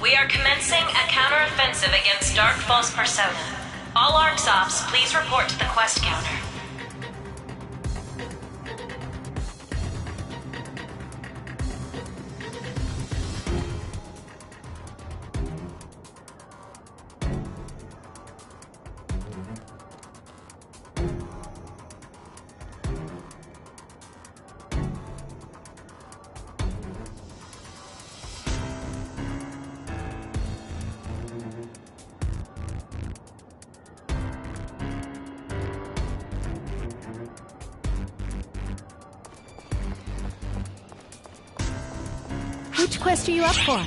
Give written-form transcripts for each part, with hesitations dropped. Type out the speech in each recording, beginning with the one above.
We are commencing a counter-offensive against Dark False Persona. All ARCS ops, please report to the quest counter. Which quest are you up for?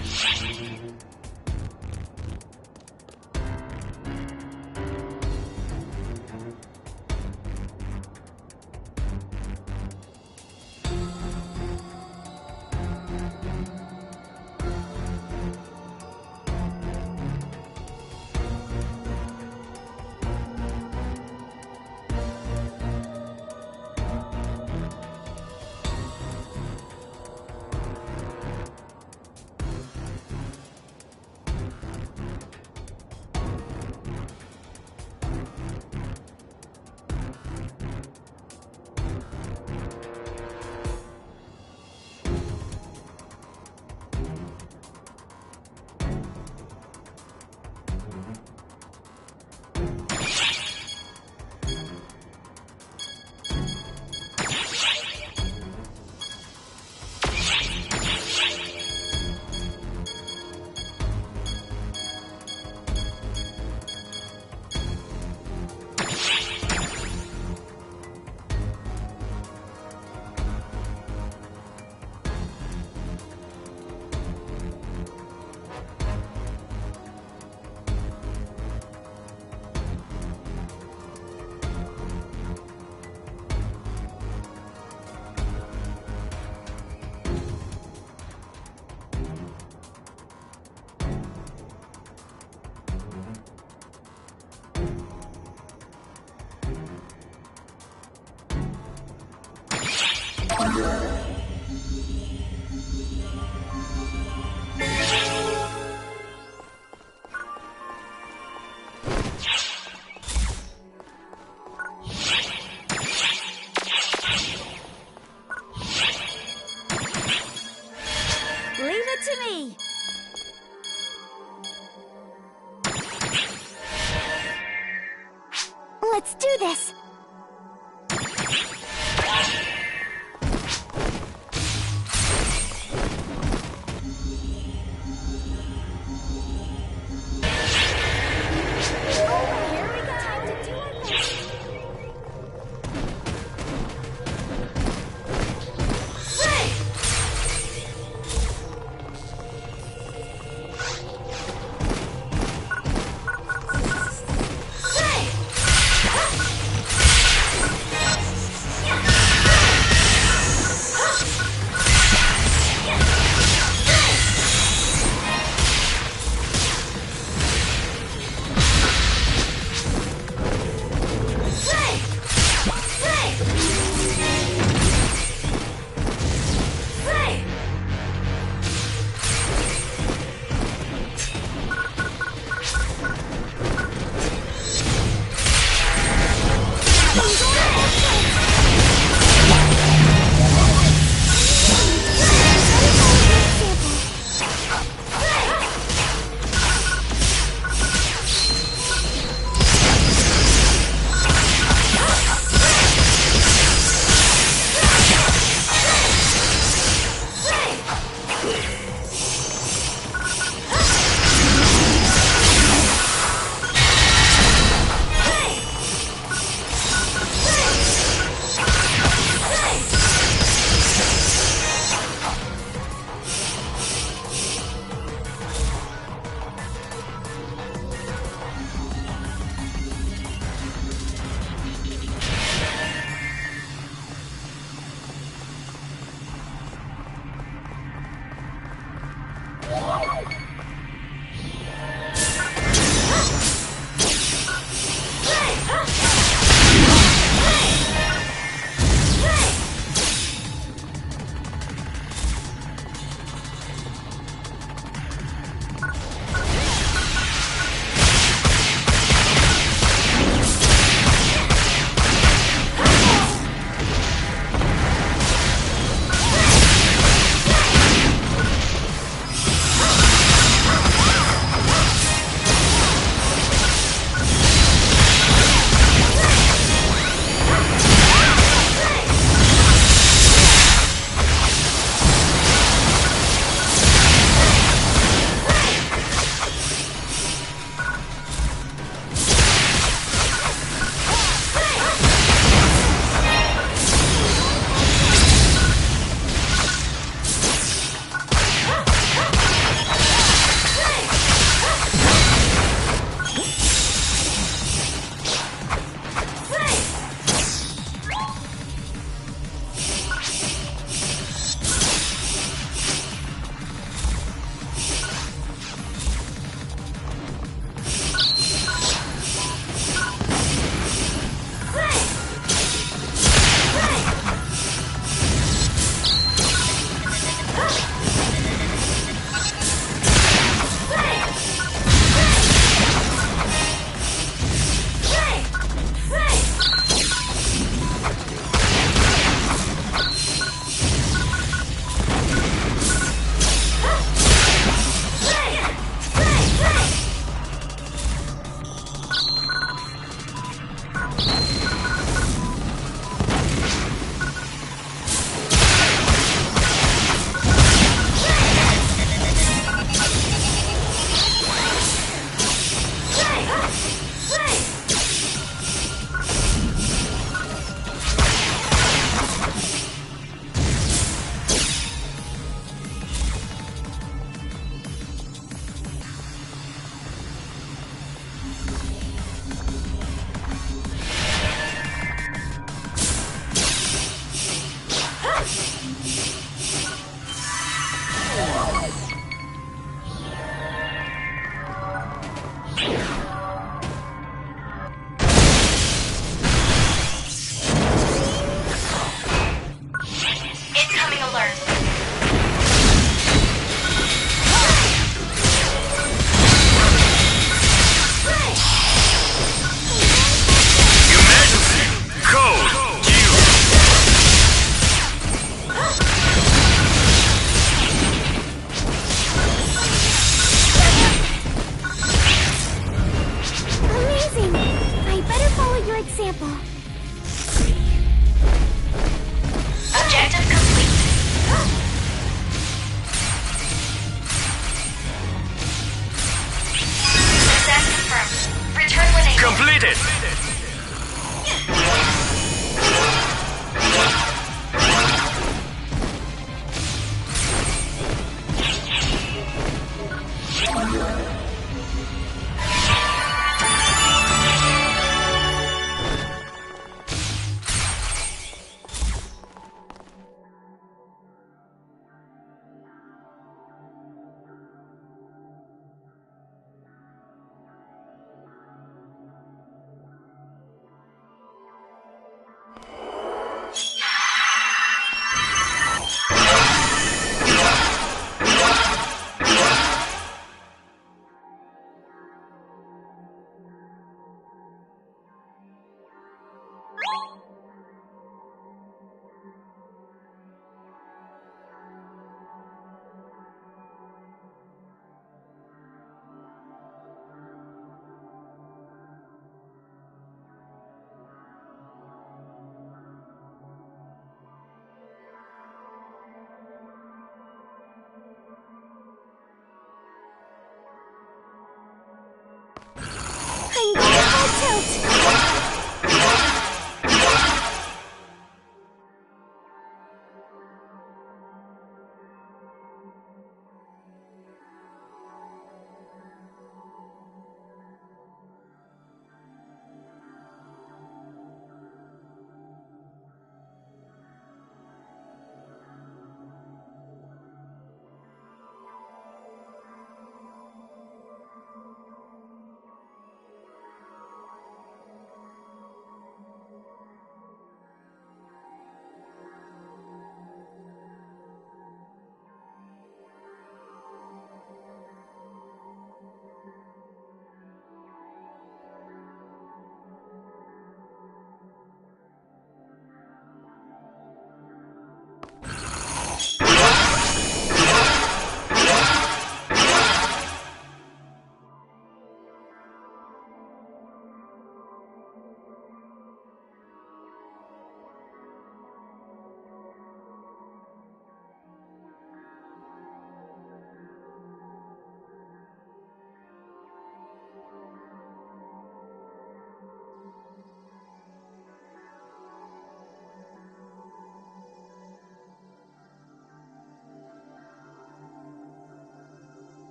Leave it to me! Let's do this!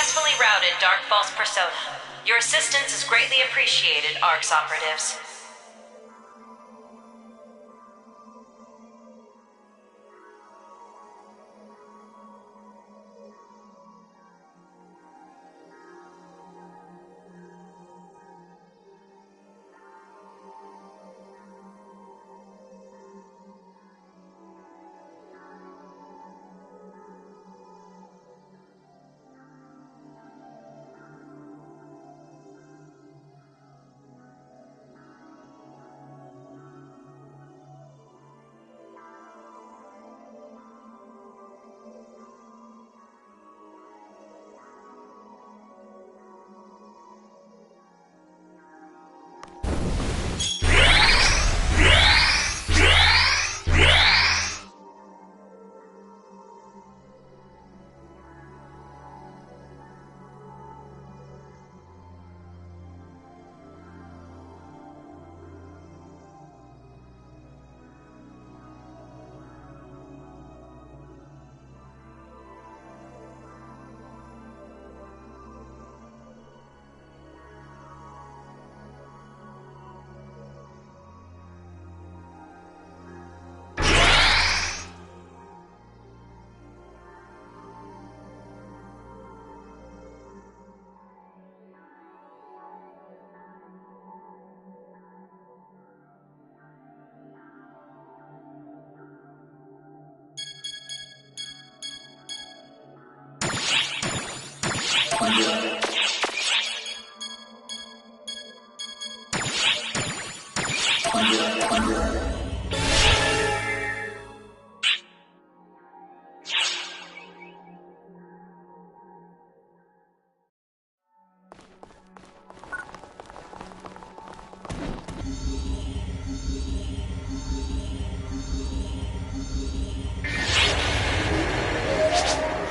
successfully routed Dark False Persona. Your assistance is greatly appreciated, ARCS operatives.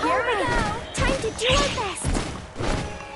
Here we go! Time to do our best!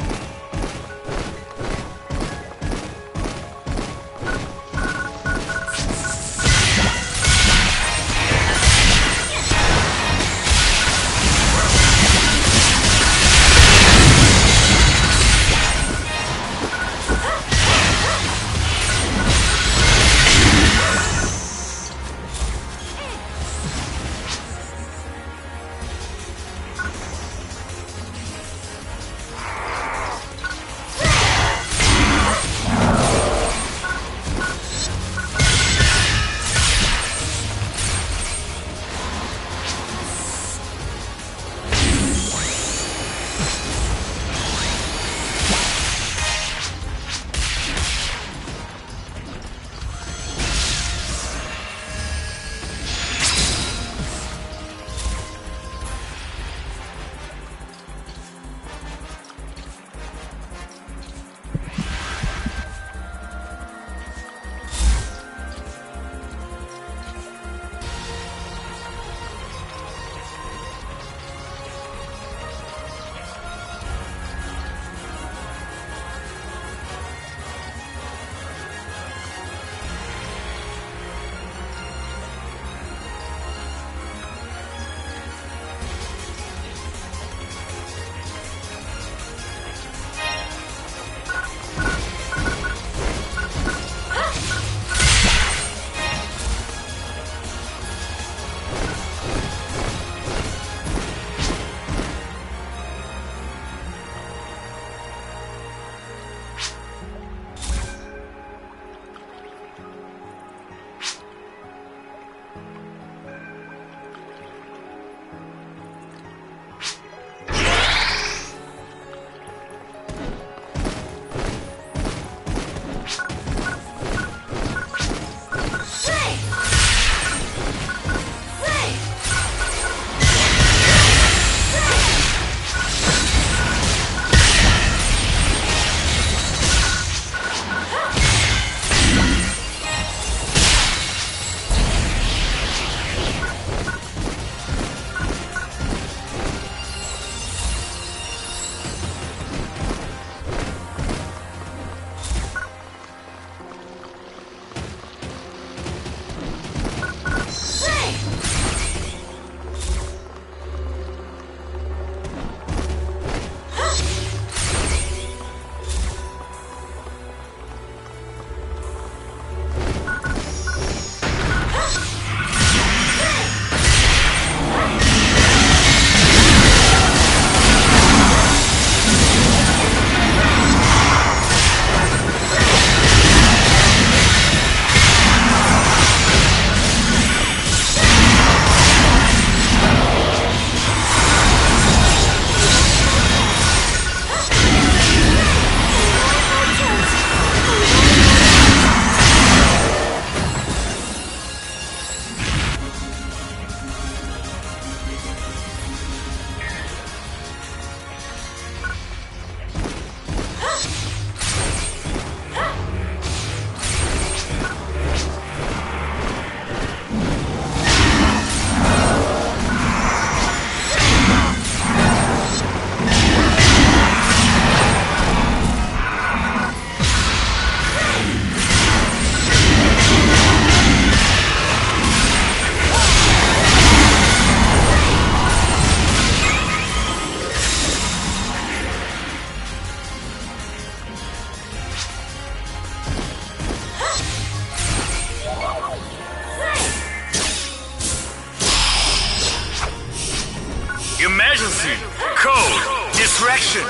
Emergency! Code! Distraction!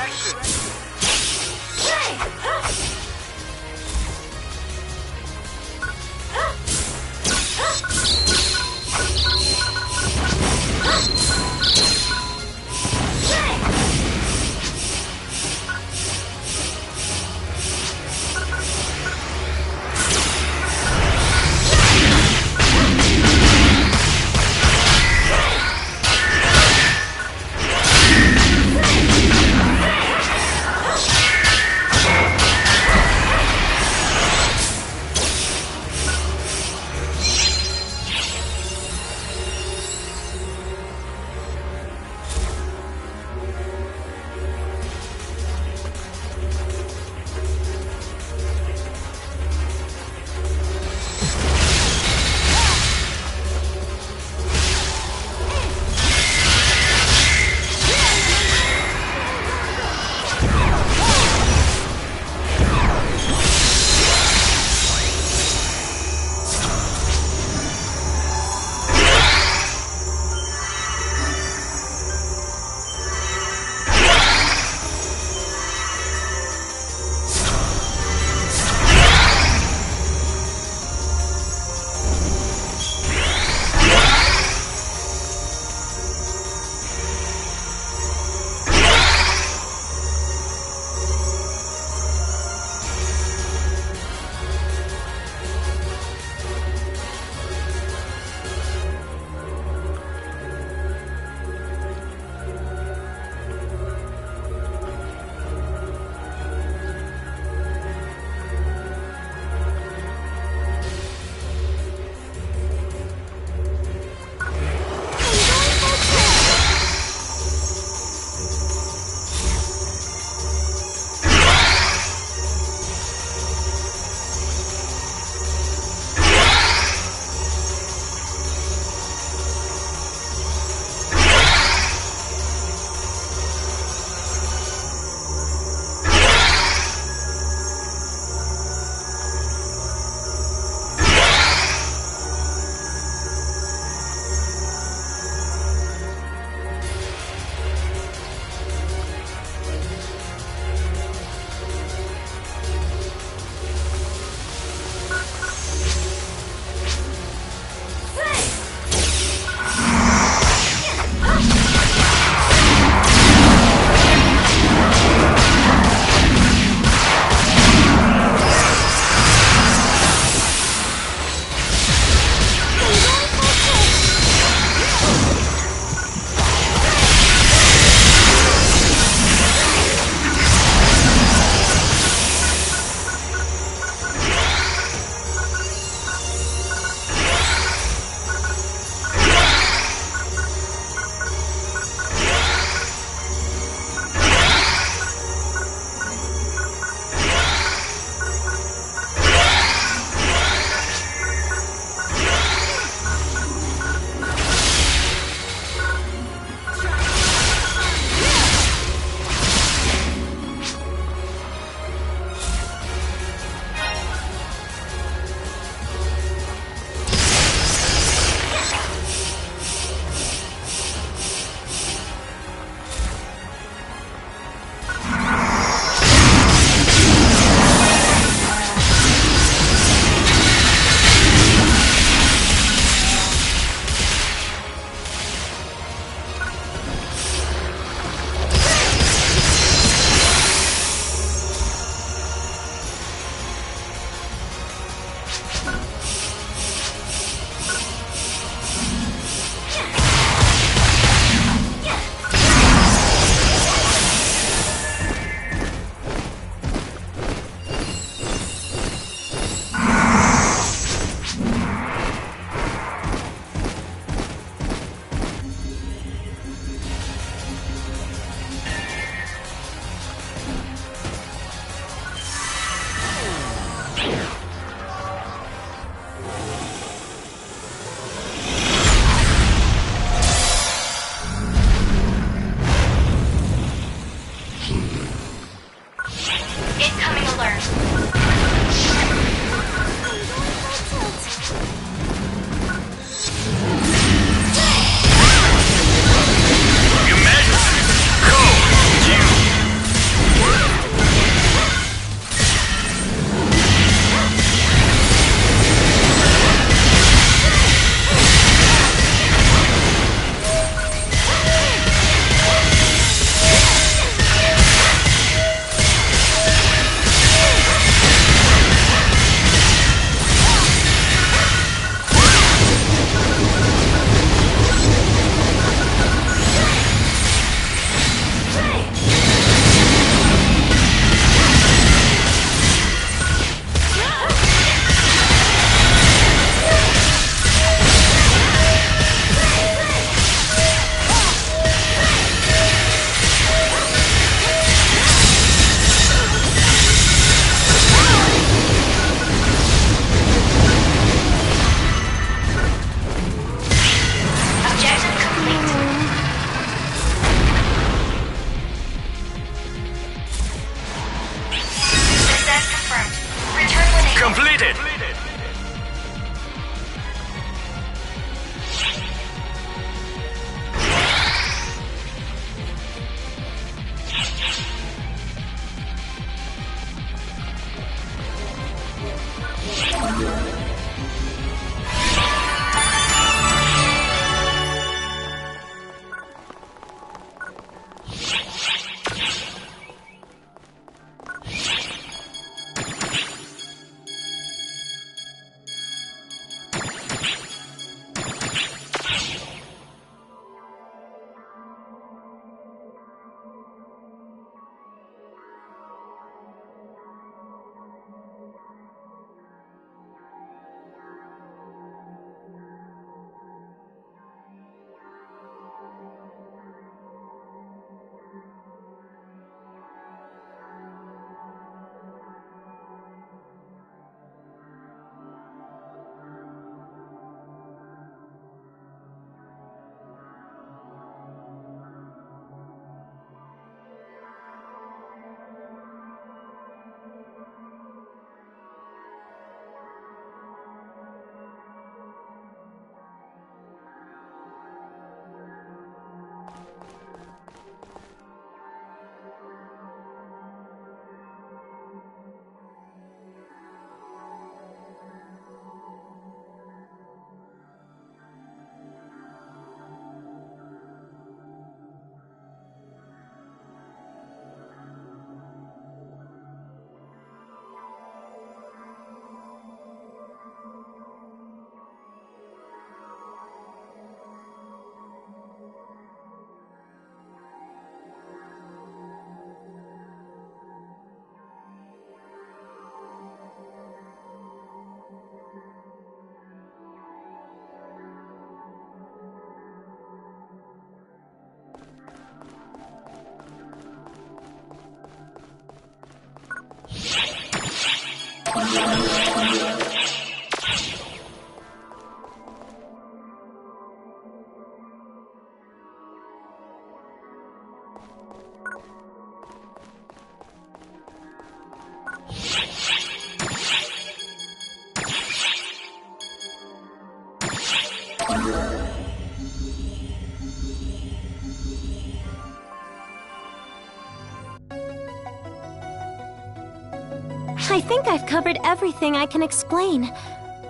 I think I've covered everything I can explain.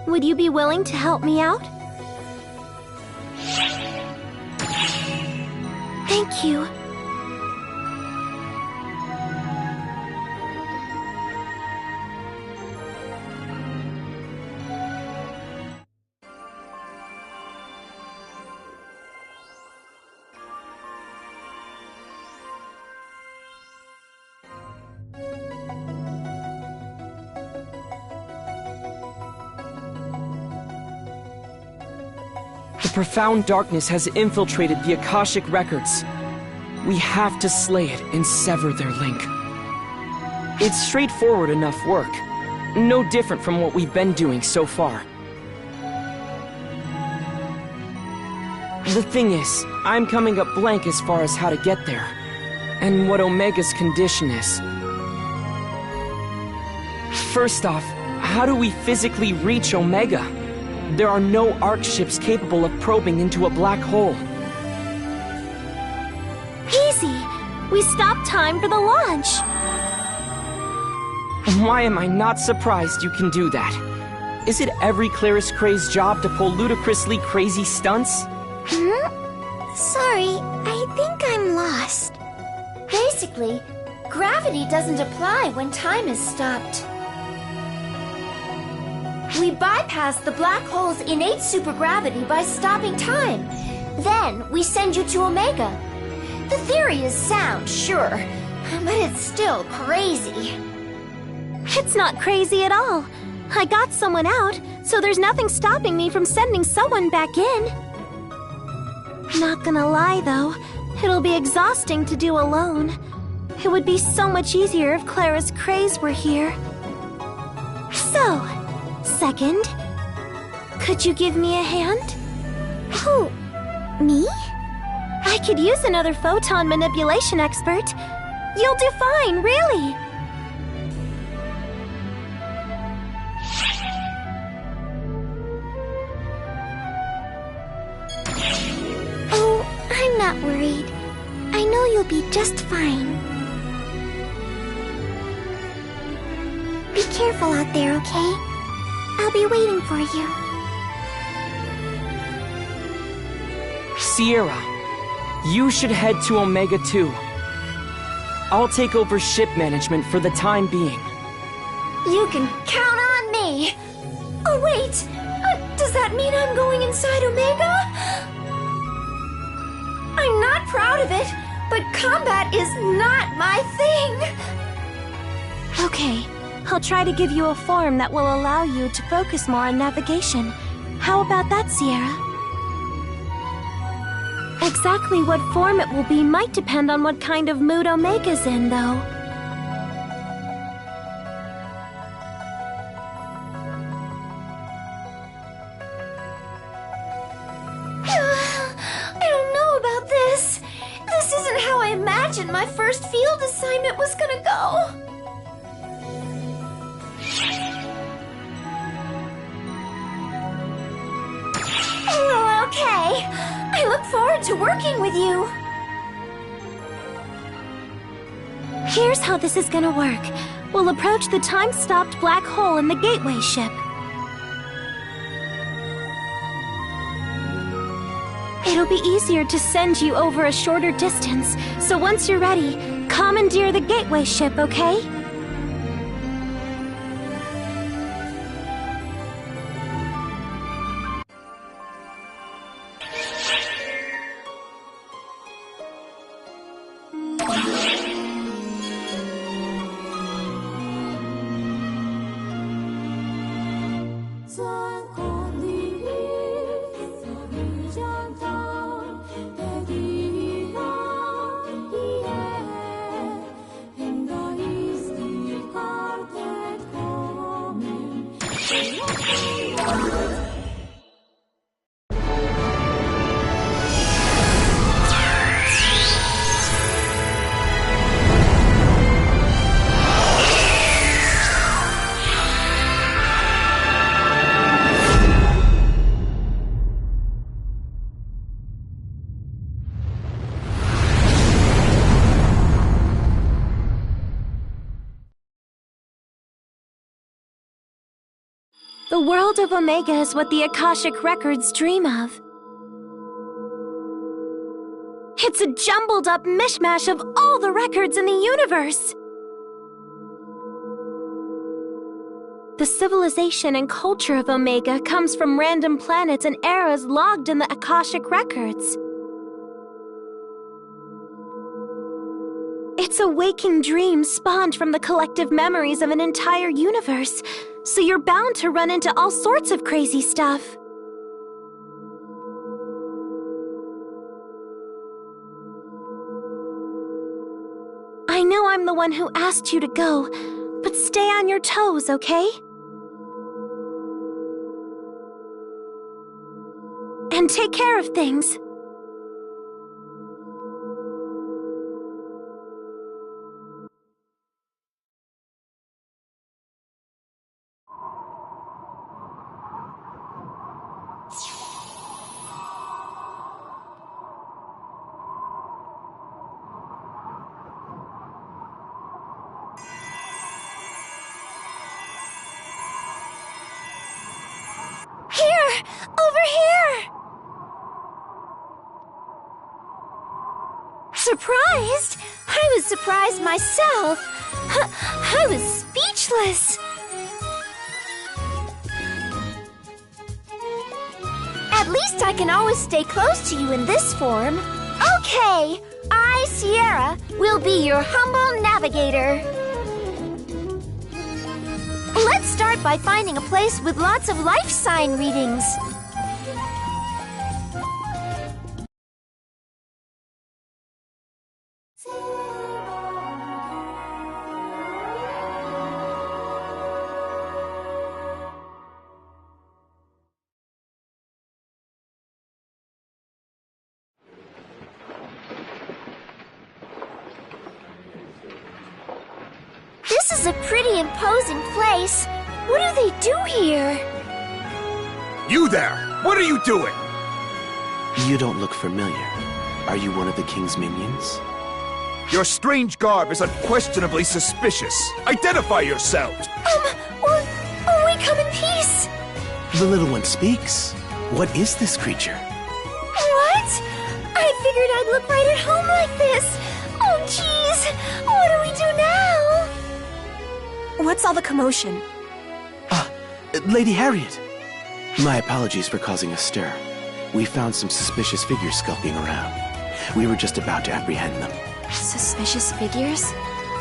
Would you be willing to help me out? Thank you. The profound darkness has infiltrated the Akashic records. We have to slay it and sever their link. It's straightforward enough work. No different from what we've been doing so far. The thing is, I'm coming up blank as far as how to get there, and what Omega's condition is. First off, how do we physically reach Omega? There are no ARC ships capable of probing into a black hole. Easy! We stopped time for the launch! Why am I not surprised you can do that? Is it every Clearest Cray's job to pull ludicrously crazy stunts? Sorry, I think I'm lost. Basically, gravity doesn't apply when time is stopped. We bypass the black hole's innate supergravity by stopping time. Then we send you to Omega. The theory is sound, sure, but it's still crazy. It's not crazy at all. I got someone out, so there's nothing stopping me from sending someone back in. Not gonna lie, though, it'll be exhausting to do alone. It would be so much easier if Clara's craze were here. So, second, could you give me a hand? Who? Me? I could use another photon manipulation expert. You'll do fine, really. Oh, I'm not worried. I know you'll be just fine. Be careful out there, okay? I'll be waiting for you. Sierra, you should head to Omega 2. I'll take over ship management for the time being. You can count on me! Oh, wait! Does that mean I'm going inside Omega? I'm not proud of it, but combat is not my thing! Okay, I'll try to give you a form that will allow you to focus more on navigation. How about that, Sierra? Exactly what form it will be might depend on what kind of mood Omega's in, though. I don't know about this. This isn't how I imagined my first field assignment was gonna go. Oh, okay. I look forward to working with you. Here's how this is gonna work. We'll approach the time-stopped black hole in the gateway ship. It'll be easier to send you over a shorter distance, so once you're ready, commandeer the gateway ship, okay? The world of Omega is what the Akashic Records dream of. It's a jumbled up mishmash of all the records in the universe. The civilization and culture of Omega comes from random planets and eras logged in the Akashic Records. It's a waking dream spawned from the collective memories of an entire universe, so you're bound to run into all sorts of crazy stuff. I know I'm the one who asked you to go, but stay on your toes, okay? And take care of things. Here! Over here! Surprised? I was surprised myself. I was speechless. At least I can always stay close to you in this form. Okay, I, Sierra, will be your humble navigator. Let's start by finding a place with lots of life sign readings. This is a pretty imposing place. What do they do here? You there! What are you doing? You don't look familiar. Are you one of the king's minions? Your strange garb is unquestionably suspicious. Identify yourselves! We come in peace. The little one speaks. What is this creature? What? I figured I'd look right at home like this. Oh, jeez. What do we do now? What's all the commotion? Lady Harriet! My apologies for causing a stir. We found some suspicious figures skulking around. We were just about to apprehend them. Suspicious figures?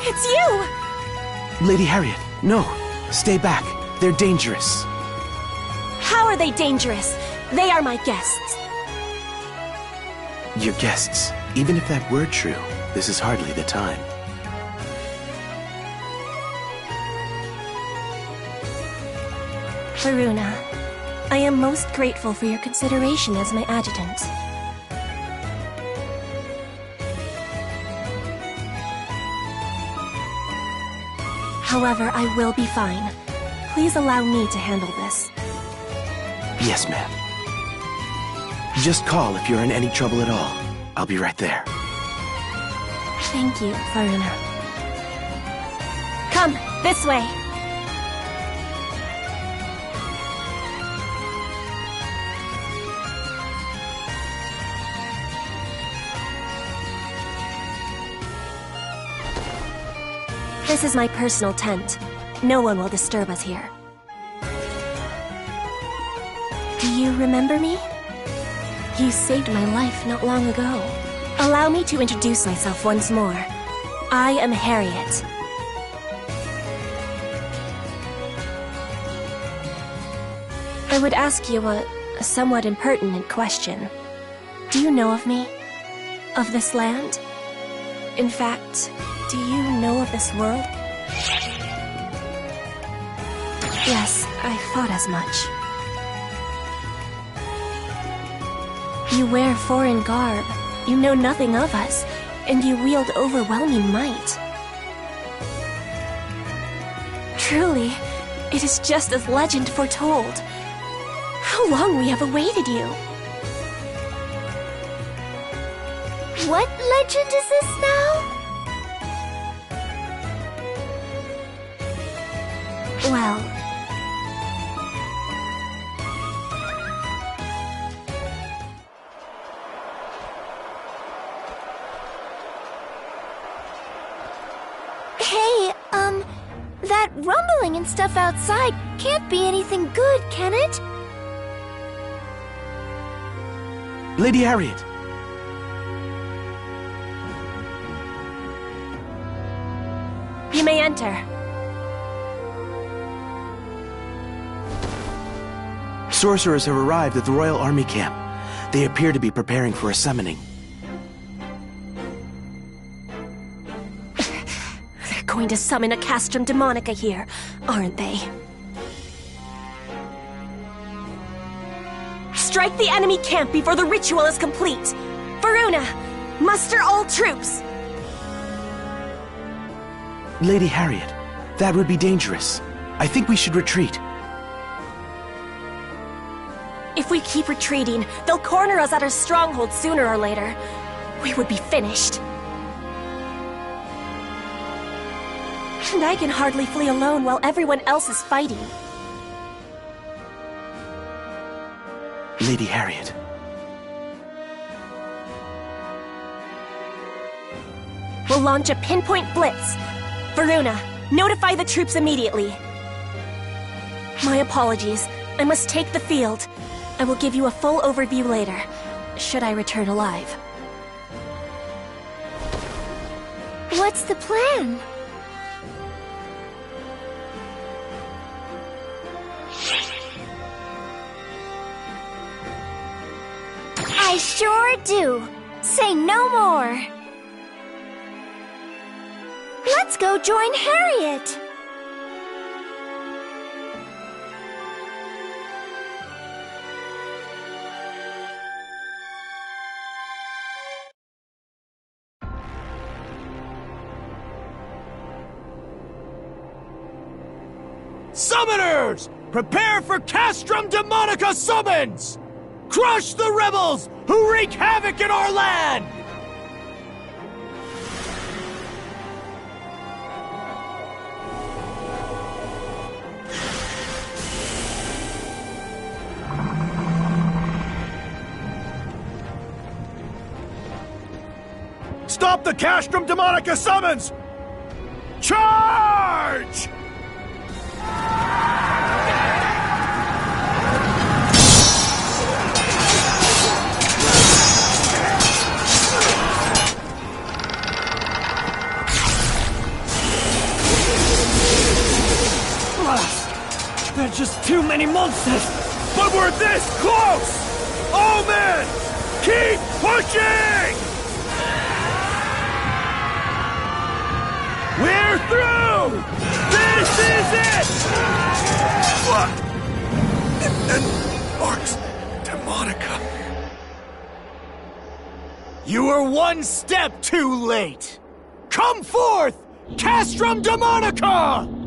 It's you! Lady Harriet, no! Stay back. They're dangerous. How are they dangerous? They are my guests. Your guests. Even if that were true, this is hardly the time. Varuna, I am most grateful for your consideration as my adjutant. However, I will be fine. Please allow me to handle this. Yes, ma'am. Just call if you're in any trouble at all. I'll be right there. Thank you, Varuna. Come, this way. This is my personal tent. No one will disturb us here. Do you remember me? You saved my life not long ago. Allow me to introduce myself once more. I am Harriet. I would ask you a somewhat impertinent question. Do you know of me? Of this land? In fact, do you know of this world? Yes, I thought as much. You wear foreign garb, you know nothing of us, and you wield overwhelming might. Truly, it is just as legend foretold. How long we have awaited you! What legend is this now? Well, That rumbling and stuff outside can't be anything good, can it? Lady Harriet! You may enter. Sorcerers have arrived at the Royal Army camp. They appear to be preparing for a summoning. They're going to summon a Castrum Demonica here, aren't they? Strike the enemy camp before the ritual is complete! Varuna, muster all troops! Lady Harriet, that would be dangerous. I think we should retreat. If we keep retreating, they'll corner us at our stronghold sooner or later. We would be finished. And I can hardly flee alone while everyone else is fighting. Lady Harriet. We'll launch a pinpoint blitz. Varuna, notify the troops immediately. My apologies. I must take the field. I will give you a full overview later, should I return alive. What's the plan? I sure do. Say no more. Let's go join Harriet. Summoners! Prepare for Castrum Demonica summons! Crush the rebels who wreak havoc in our land! Stop the Castrum Demonica summons! Charge! There are just too many monsters! But we're this close! All men, keep pushing! We're through! This is it! What? And Arx Demonica. You were one step too late! Come forth, Castrum Demonica!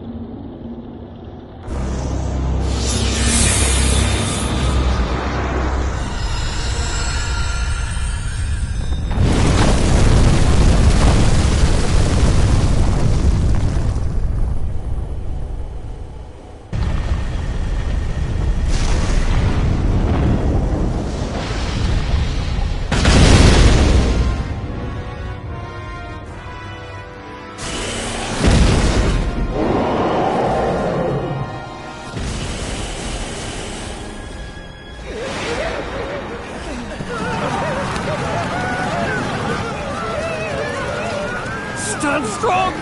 Stand strong!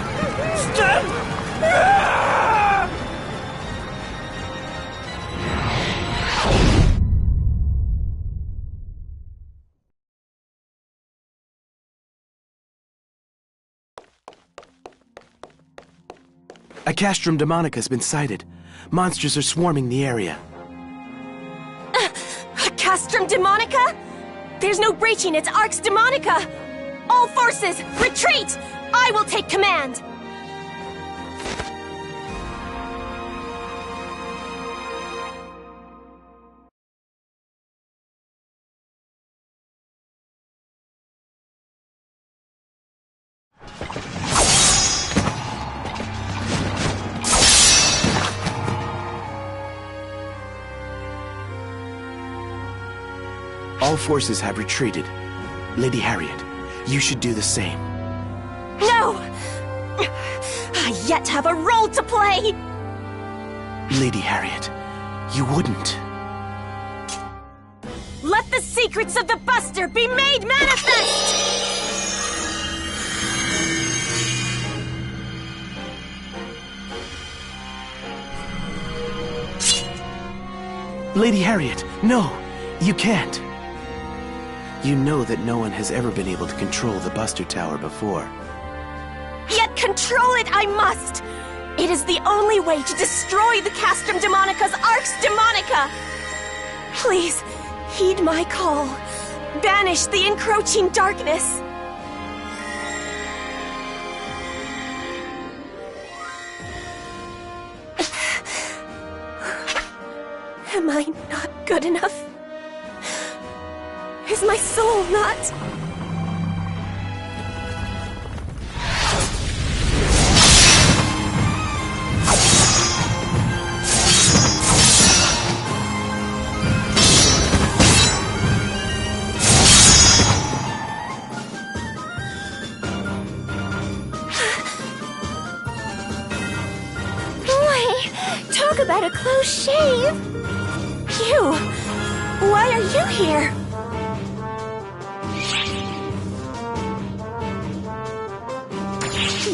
Stand! A Castrum Demonica has been sighted. Monsters are swarming the area. Castrum Demonica? There's no breaching, it's Arx Demonica! All forces, retreat! I will take command! All forces have retreated. Lady Harriet, you should do the same. No! I yet have a role to play! Lady Harriet, you wouldn't. Let the secrets of the Buster be made manifest! Lady Harriet, no! You can't! You know that no one has ever been able to control the Buster Tower before. Yet control it I must! It is the only way to destroy the Castrum Demonica's Arx Demonica! Please, heed my call. Banish the encroaching darkness. Am I not good enough? Is my soul not... Boy, talk about a close shave. You! Why are you here?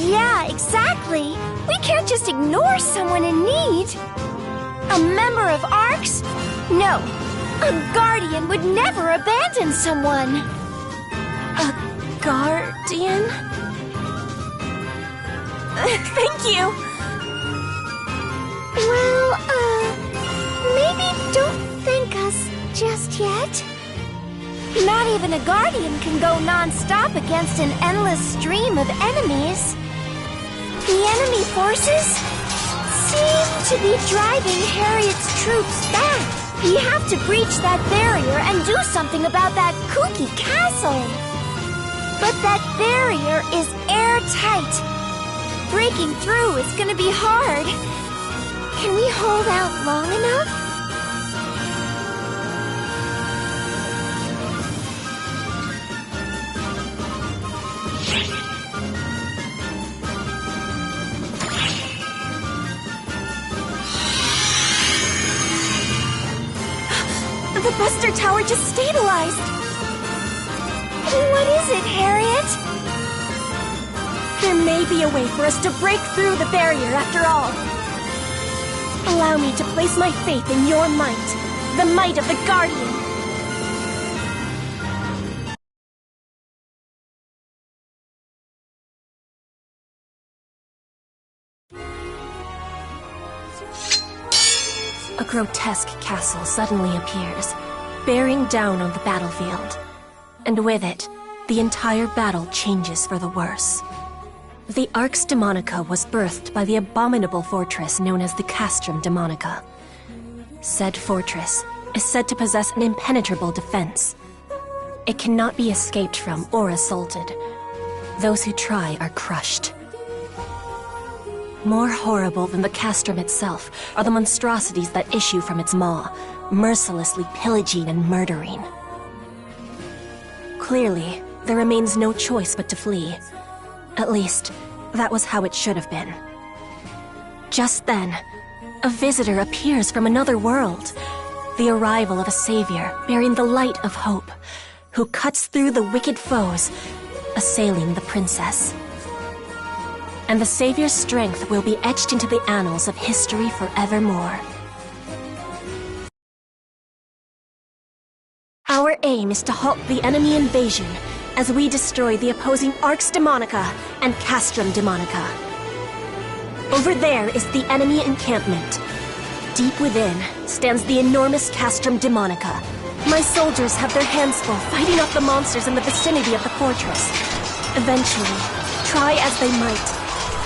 Yeah, exactly. We can't just ignore someone in need. A member of Arx? No. A guardian would never abandon someone. A guardian? Thank you! Well, maybe don't thank us just yet. Not even a guardian can go non-stop against an endless stream of enemies. The enemy forces seem to be driving Harriet's troops back. We have to breach that barrier and do something about that kooky castle. But that barrier is airtight. Breaking through is gonna be hard. Can we hold out long enough? The Buster Tower just stabilized! What is it, Harriet? There may be a way for us to break through the barrier after all. Allow me to place my faith in your might, the might of the Guardian. A grotesque castle suddenly appears, bearing down on the battlefield. And with it, the entire battle changes for the worse. The Arx Demonica was birthed by the abominable fortress known as the Castrum Demonica. Said fortress is said to possess an impenetrable defense. It cannot be escaped from or assaulted. Those who try are crushed. More horrible than the castrum itself are the monstrosities that issue from its maw, mercilessly pillaging and murdering. Clearly, there remains no choice but to flee. At least, that was how it should have been. Just then, a visitor appears from another world. The arrival of a savior bearing the light of hope, who cuts through the wicked foes, assailing the princess. And the savior's strength will be etched into the annals of history forevermore. Our aim is to halt the enemy invasion as we destroy the opposing Arx Demonica and Castrum Demonica. Over there is the enemy encampment. Deep within stands the enormous Castrum Demonica. My soldiers have their hands full fighting off the monsters in the vicinity of the fortress. Eventually, try as they might,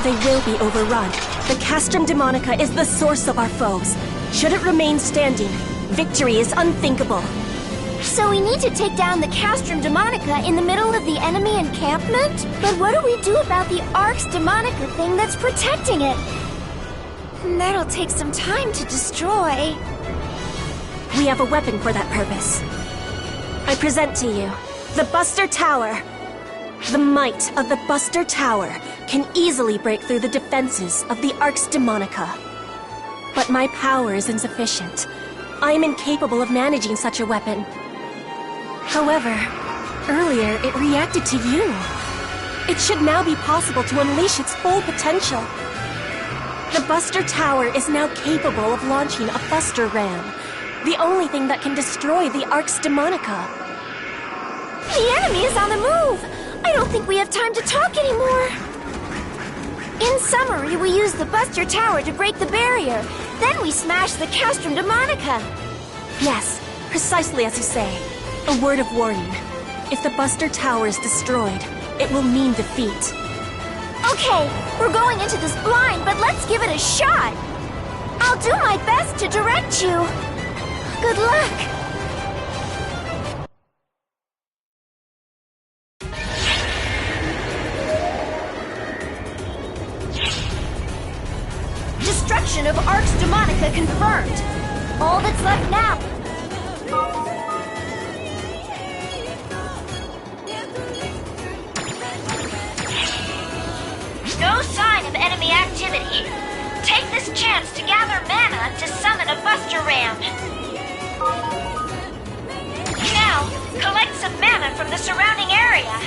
they will be overrun. The Castrum Demonica is the source of our foes. Should it remain standing, victory is unthinkable. So we need to take down the Castrum Demonica in the middle of the enemy encampment? But what do we do about the Arx Demonica thing that's protecting it? That'll take some time to destroy. We have a weapon for that purpose. I present to you the Buster Tower. The might of the Buster Tower can easily break through the defenses of the Arx Demonica. But my power is insufficient. I am incapable of managing such a weapon. However, earlier it reacted to you. It should now be possible to unleash its full potential. The Buster Tower is now capable of launching a Buster Ram, the only thing that can destroy the Arx Demonica. The enemy is on the move! I don't think we have time to talk anymore. In summary, we use the Buster Tower to break the barrier. Then we smash the Castrum Demonica. Yes, precisely as you say. A word of warning. If the Buster Tower is destroyed, it will mean defeat. Okay, we're going into this blind, but let's give it a shot. I'll do my best to direct you. Good luck. Destruction of Arx Demonica confirmed. All that's left now. No sign of enemy activity. Take this chance to gather mana to summon a Buster Ram. Now, collect some mana from the surrounding area.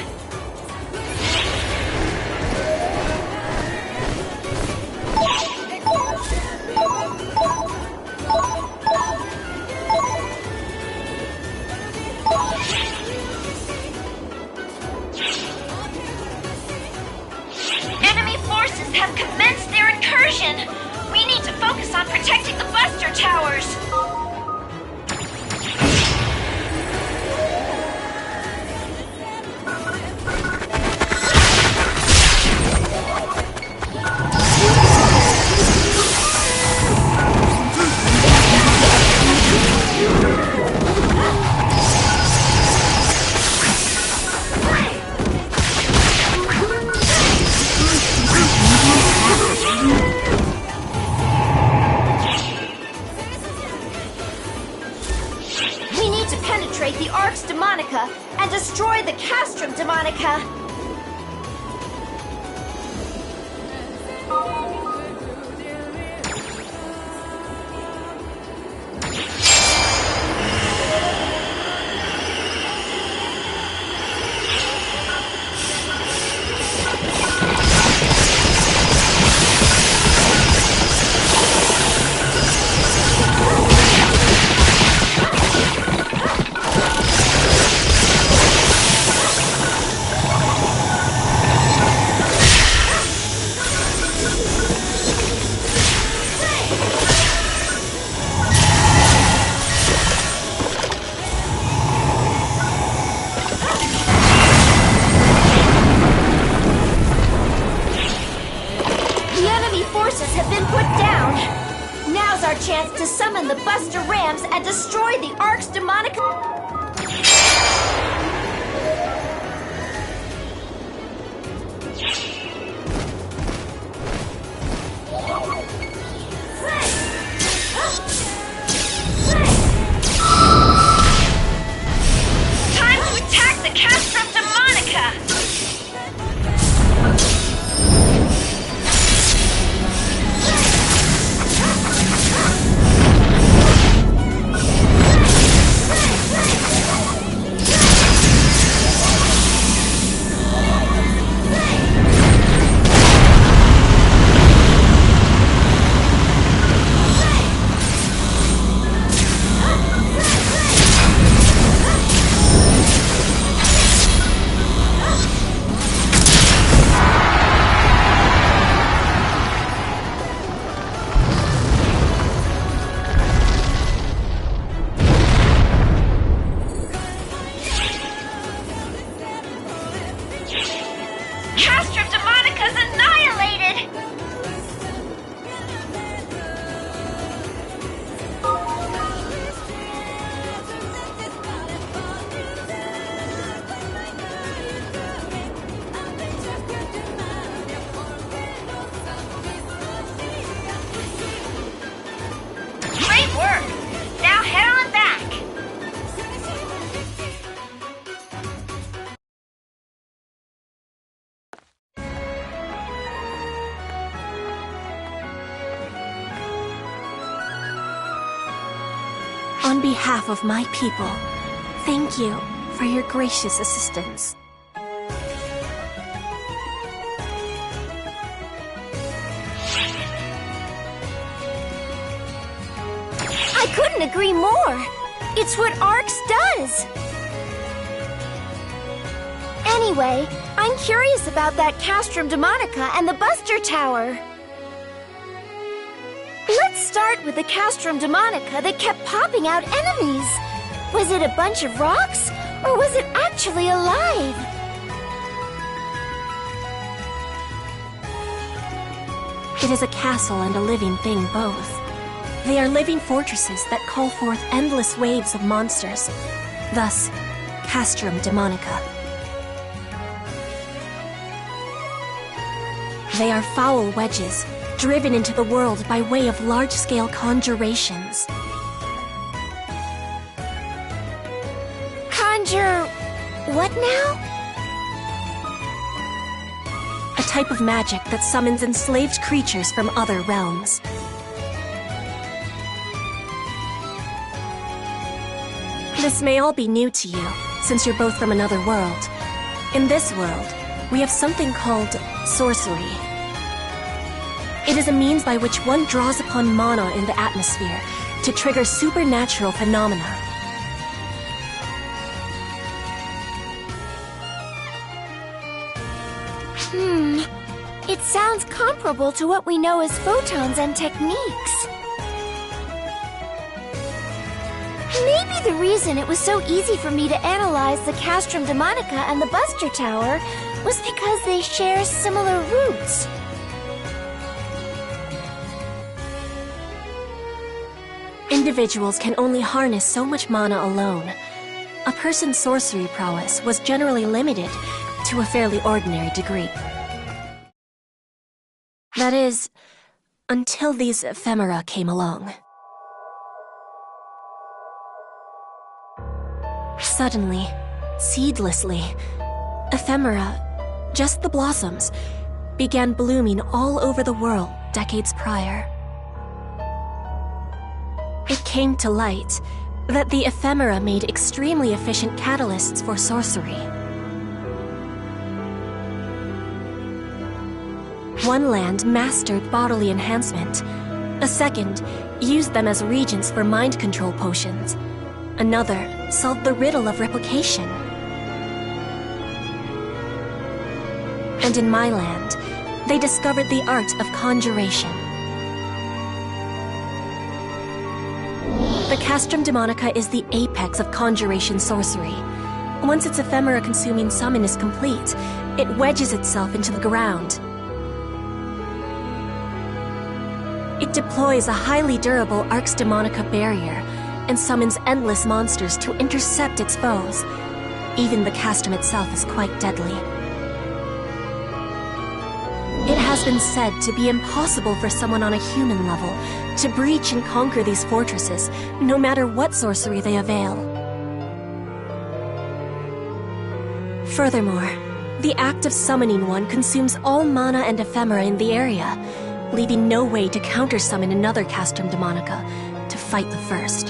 Enemy forces have commenced their incursion. We need to focus on protecting the Buster Towers. The Arx Demonica and destroy the Castrum Demonica. Have been put down. Now's our chance to summon the Buster Rams and destroy the Arx Demonica. On behalf of my people, thank you for your gracious assistance. I couldn't agree more. It's what ARX does. Anyway, I'm curious about that Castrum Demonica and the Buster Tower. Let's start with the Castrum Demonica that kept popping out enemies. Was it a bunch of rocks, or was it actually alive? It is a castle and a living thing both. They are living fortresses that call forth endless waves of monsters. Thus, Castrum Demonica. They are foul wedges, driven into the world by way of large-scale conjurations. Conjure... what now? A type of magic that summons enslaved creatures from other realms. This may all be new to you, since you're both from another world. In this world, we have something called sorcery. It is a means by which one draws upon mana in the atmosphere to trigger supernatural phenomena. It sounds comparable to what we know as photons and techniques. Maybe the reason it was so easy for me to analyze the Castrum Demonica and the Buster Tower was because they share similar roots. Individuals can only harness so much mana alone. A person's sorcery prowess was generally limited to a fairly ordinary degree. That is, until these ephemera came along. Suddenly, seedlessly, ephemera, just the blossoms, began blooming all over the world decades prior. It came to light that the ephemera made extremely efficient catalysts for sorcery. One land mastered bodily enhancement. A second used them as regents for mind control potions. Another solved the riddle of replication. And in my land, they discovered the art of conjuration. The Castrum Demonica is the apex of conjuration sorcery. Once its ephemera-consuming summon is complete, it wedges itself into the ground. It deploys a highly durable Arx Demonica barrier and summons endless monsters to intercept its foes. Even the Castrum itself is quite deadly. It has been said to be impossible for someone on a human level to breach and conquer these fortresses, no matter what sorcery they avail. Furthermore, the act of summoning one consumes all mana and ephemera in the area, leaving no way to counter-summon another Castrum Demonica to fight the first.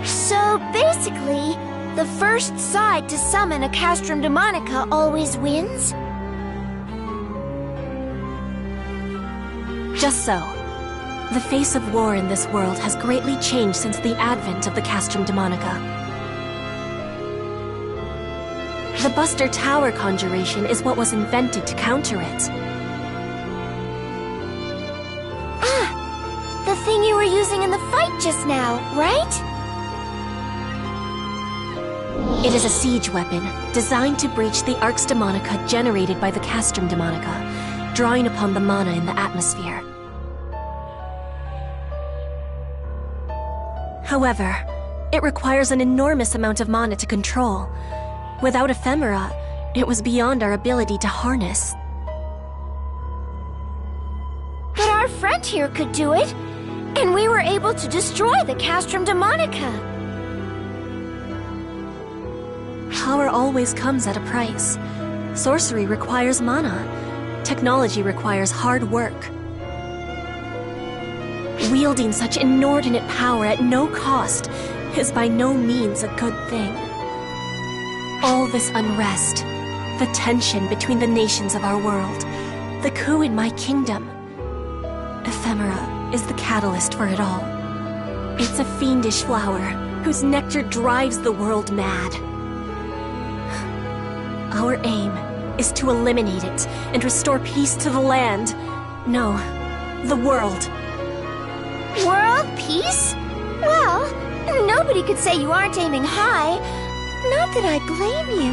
So basically, the first side to summon a Castrum Demonica always wins? Just so. The face of war in this world has greatly changed since the advent of the Castrum Demonica. The Buster Tower conjuration is what was invented to counter it. Ah! The thing you were using in the fight just now, right? It is a siege weapon, designed to breach the Arx Demonica generated by the Castrum Demonica, drawing upon the mana in the atmosphere. However, it requires an enormous amount of mana to control. Without ephemera, it was beyond our ability to harness. But our friend here could do it, and we were able to destroy the Castrum Demonica. Power always comes at a price. Sorcery requires mana. Technology requires hard work. Wielding such inordinate power at no cost is by no means a good thing. All this unrest, the tension between the nations of our world, the coup in my kingdom. Ephemera is the catalyst for it all. It's a fiendish flower whose nectar drives the world mad. Our aim is to eliminate it and restore peace to the land. No, the world. World peace? Well, nobody could say you aren't aiming high. Not that I blame you.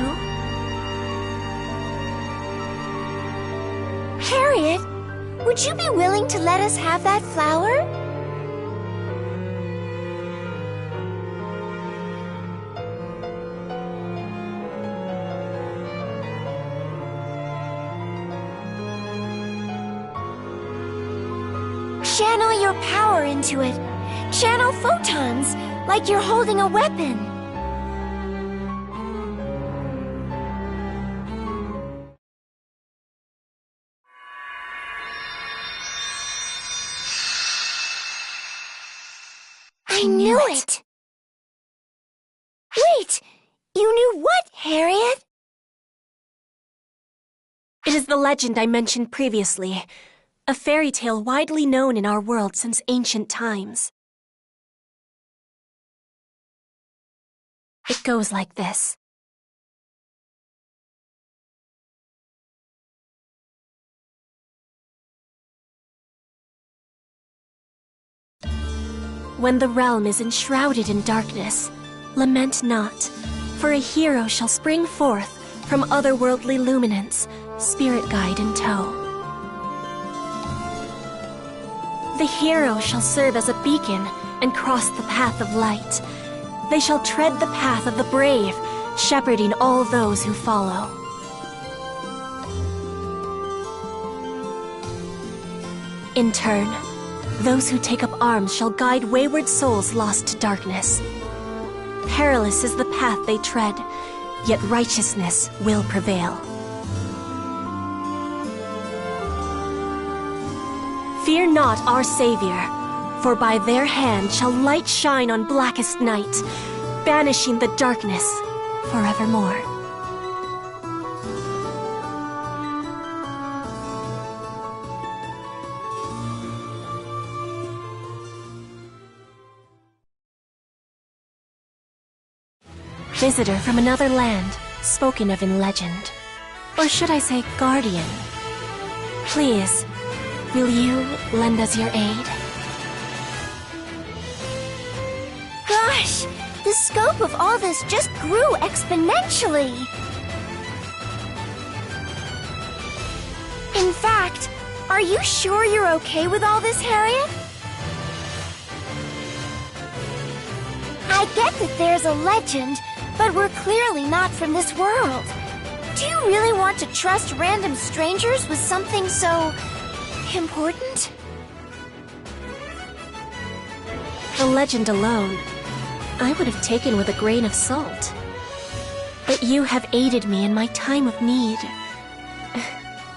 Harriet, would you be willing to let us have that flower? Channel your power into it. Channel photons, like you're holding a weapon. I knew it! Wait! You knew what, Harriet? It is the legend I mentioned previously. A fairy tale widely known in our world since ancient times. It goes like this. When the realm is enshrouded in darkness, lament not, for a hero shall spring forth from otherworldly luminance, spirit guide in tow. The hero shall serve as a beacon and cross the path of light. They shall tread the path of the brave, shepherding all those who follow. In turn, those who take up arms shall guide wayward souls lost to darkness. Perilous is the path they tread, yet righteousness will prevail. Fear not our Savior, for by their hand shall light shine on blackest night, banishing the darkness forevermore. Visitor from another land, spoken of in legend. Or should I say guardian? Please, will you lend us your aid? Gosh, the scope of all this just grew exponentially. In fact, are you sure you're okay with all this, Harriet? I get that there's a legend, but we're clearly not from this world. Do you really want to trust random strangers with something so important? The legend alone, I would have taken with a grain of salt. But you have aided me in my time of need.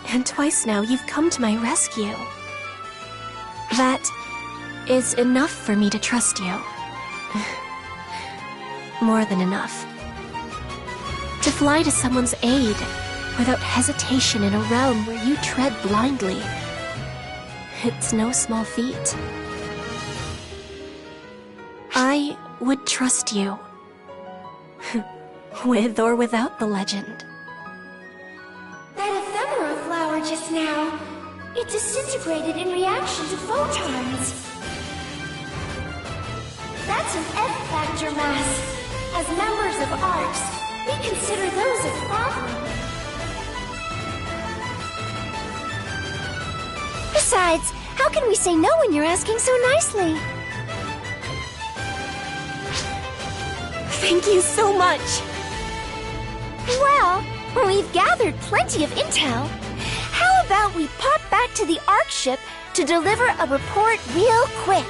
And twice now you've come to my rescue. That is enough for me to trust you. More than enough. To fly to someone's aid without hesitation in a realm where you tread blindly. It's no small feat. I would trust you. With or without the legend. That ephemera flower just now, it disintegrated in reaction to photons. That's an F-factor mass. As members of ARCS, we consider those a problem. Besides, how can we say no when you're asking so nicely? Thank you so much! Well, we've gathered plenty of intel. How about we pop back to the ARC ship to deliver a report real quick?